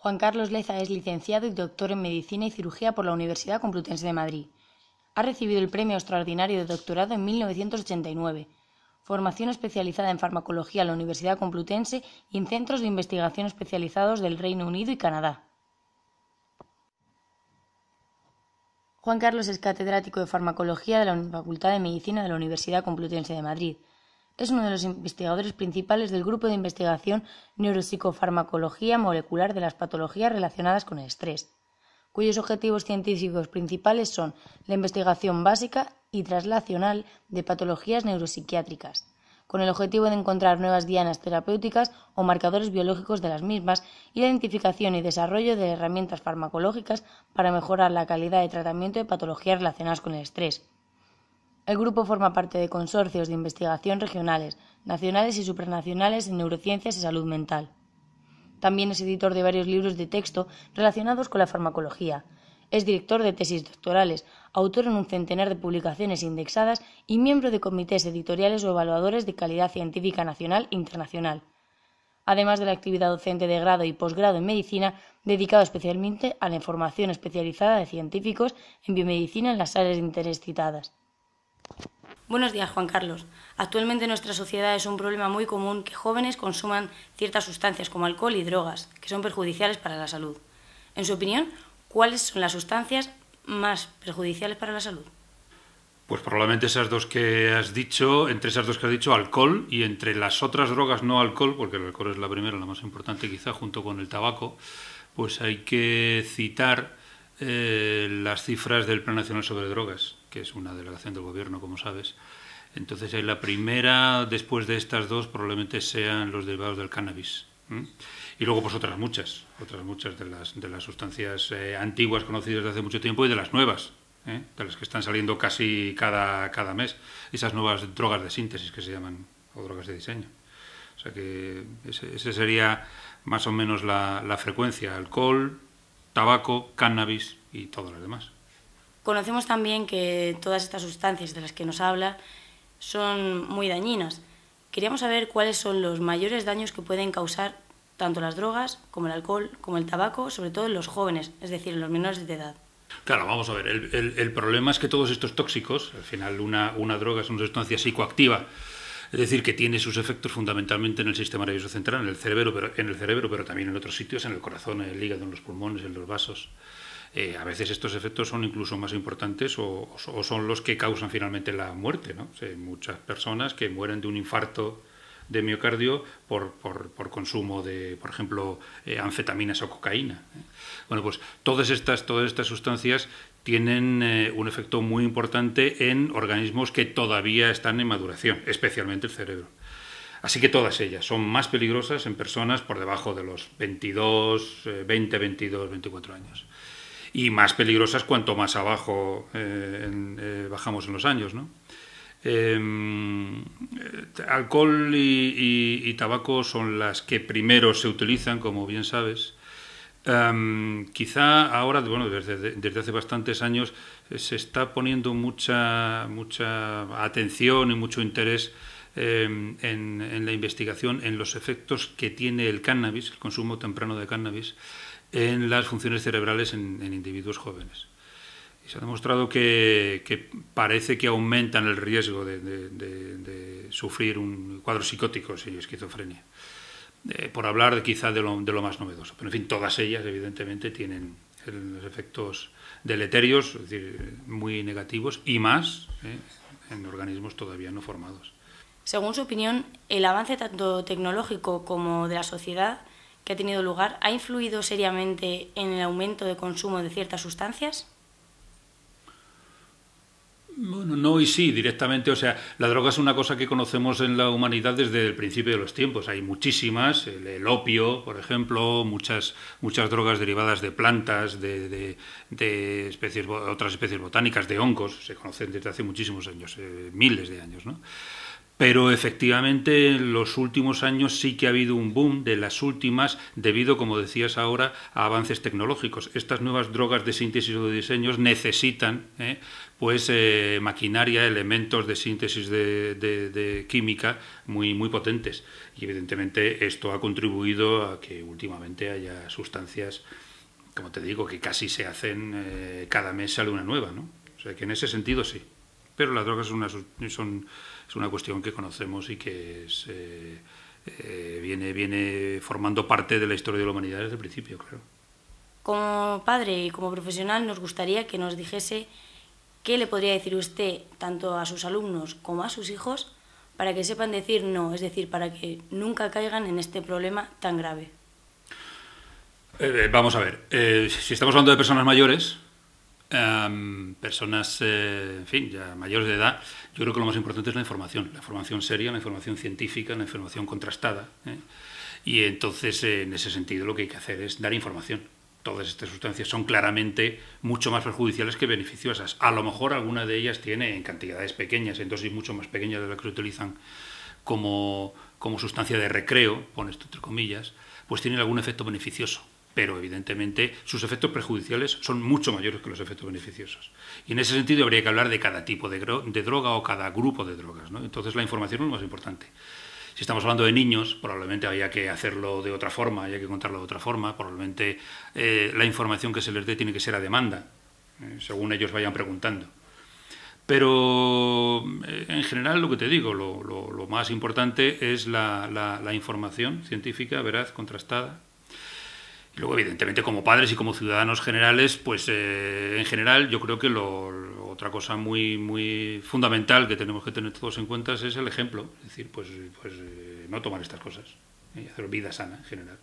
Juan Carlos Leza es licenciado y doctor en Medicina y Cirugía por la Universidad Complutense de Madrid. Ha recibido el Premio Extraordinario de Doctorado en 1989, formación especializada en farmacología en la Universidad Complutense y en centros de investigación especializados del Reino Unido y Canadá. Juan Carlos es catedrático de Farmacología de la Facultad de Medicina de la Universidad Complutense de Madrid. Es uno de los investigadores principales del Grupo de Investigación Neuropsicofarmacología Molecular de las patologías relacionadas con el estrés, cuyos objetivos científicos principales son la investigación básica y translacional de patologías neuropsiquiátricas, con el objetivo de encontrar nuevas dianas terapéuticas o marcadores biológicos de las mismas y la identificación y desarrollo de herramientas farmacológicas para mejorar la calidad de tratamiento de patologías relacionadas con el estrés. El grupo forma parte de consorcios de investigación regionales, nacionales y supranacionales en neurociencias y salud mental. También es editor de varios libros de texto relacionados con la farmacología. Es director de tesis doctorales, autor en un centenar de publicaciones indexadas y miembro de comités editoriales o evaluadores de calidad científica nacional e internacional, además de la actividad docente de grado y posgrado en medicina, dedicado especialmente a la formación especializada de científicos en biomedicina en las áreas de interés citadas. Buenos días, Juan Carlos. Actualmente en nuestra sociedad es un problema muy común que jóvenes consuman ciertas sustancias como alcohol y drogas, que son perjudiciales para la salud. En su opinión, ¿cuáles son las sustancias más perjudiciales para la salud? Pues probablemente esas dos que has dicho, entre esas dos que has dicho, alcohol, y entre las otras drogas no alcohol, porque el alcohol es la primera, la más importante quizá, junto con el tabaco, pues hay que citar las cifras del Plan Nacional sobre Drogas, que es una delegación del Gobierno, como sabes. Entonces, la primera, después de estas dos, probablemente sean los derivados del cannabis. Y luego, pues otras muchas de las sustancias antiguas conocidas desde hace mucho tiempo y de las nuevas, de las que están saliendo casi cada mes. Esas nuevas drogas de síntesis que se llaman, o drogas de diseño. O sea que ese sería más o menos la frecuencia: alcohol, tabaco, cannabis y todas las demás. Conocemos también que todas estas sustancias de las que nos habla son muy dañinas. Queríamos saber cuáles son los mayores daños que pueden causar tanto las drogas como el alcohol, como el tabaco, sobre todo en los jóvenes, es decir, en los menores de edad. Claro, vamos a ver, el problema es que todos estos tóxicos, al final una droga es una sustancia psicoactiva, es decir, que tiene sus efectos fundamentalmente en el sistema nervioso central, en el cerebro, pero también en otros sitios, en el corazón, en el hígado, en los pulmones, en los vasos. A veces estos efectos son incluso más importantes o son los que causan finalmente la muerte, ¿no? O sea, hay muchas personas que mueren de un infarto de miocardio por consumo de, por ejemplo, anfetaminas o cocaína. Bueno, pues todas estas sustancias tienen un efecto muy importante en organismos que todavía están en maduración, especialmente el cerebro. Así que todas ellas son más peligrosas en personas por debajo de los 20, 22, 24 años. Y más peligrosas cuanto más abajo bajamos en los años, ¿no? Alcohol y tabaco son las que primero se utilizan, como bien sabes. Quizá ahora, bueno, desde hace bastantes años se está poniendo mucha atención y mucho interés en la investigación en los efectos que tiene el cannabis, el consumo temprano de cannabis, en las funciones cerebrales en individuos jóvenes. Y se ha demostrado que parece que aumentan el riesgo de sufrir cuadros psicóticos y esquizofrenia. Por hablar quizá de lo más novedoso. Pero en fin, todas ellas evidentemente tienen los efectos deleterios, es decir, muy negativos, y más en organismos todavía no formados. Según su opinión, el avance tanto tecnológico como de la sociedad que ha tenido lugar ¿ha influido seriamente en el aumento de consumo de ciertas sustancias? Bueno, no y sí, directamente. O sea, la droga es una cosa que conocemos en la humanidad desde el principio de los tiempos. Hay muchísimas, el opio, por ejemplo, muchas drogas derivadas de plantas, de otras especies botánicas, de hongos, se conocen desde hace muchísimos años, miles de años, ¿no? Pero efectivamente en los últimos años sí que ha habido un boom de las últimas debido, como decías ahora, a avances tecnológicos. Estas nuevas drogas de síntesis o de diseños necesitan maquinaria, elementos de síntesis de química muy potentes. Y evidentemente esto ha contribuido a que últimamente haya sustancias, como te digo, que casi se hacen, cada mes sale una nueva, ¿no? O sea que en ese sentido sí. Pero las drogas es una cuestión que conocemos y que viene formando parte de la historia de la humanidad desde el principio, claro. Como padre y como profesional nos gustaría que nos dijese qué le podría decir usted tanto a sus alumnos como a sus hijos para que sepan decir no, es decir, para que nunca caigan en este problema tan grave. Vamos a ver, si estamos hablando de personas mayores, personas, en fin, ya mayores de edad, yo creo que lo más importante es la información seria, la información científica, la información contrastada. Y entonces, en ese sentido, lo que hay que hacer es dar información. Todas estas sustancias son claramente mucho más perjudiciales que beneficiosas. A lo mejor alguna de ellas tiene en cantidades pequeñas, en dosis mucho más pequeñas de las que se utilizan como sustancia de recreo, pon esto entre comillas, pues tienen algún efecto beneficioso. Pero evidentemente sus efectos perjudiciales son mucho mayores que los efectos beneficiosos. Y en ese sentido habría que hablar de cada tipo de droga o cada grupo de drogas, ¿no? Entonces la información es lo más importante. Si estamos hablando de niños, probablemente haya que hacerlo de otra forma, haya que contarlo de otra forma, probablemente la información que se les dé tiene que ser a demanda, según ellos vayan preguntando. Pero en general lo que te digo, lo más importante es la información científica, veraz, contrastada. Y luego, evidentemente, como padres y como ciudadanos generales, pues en general yo creo que otra cosa muy fundamental que tenemos que tener todos en cuenta es el ejemplo. Es decir, pues no tomar estas cosas y hacer vida sana en general.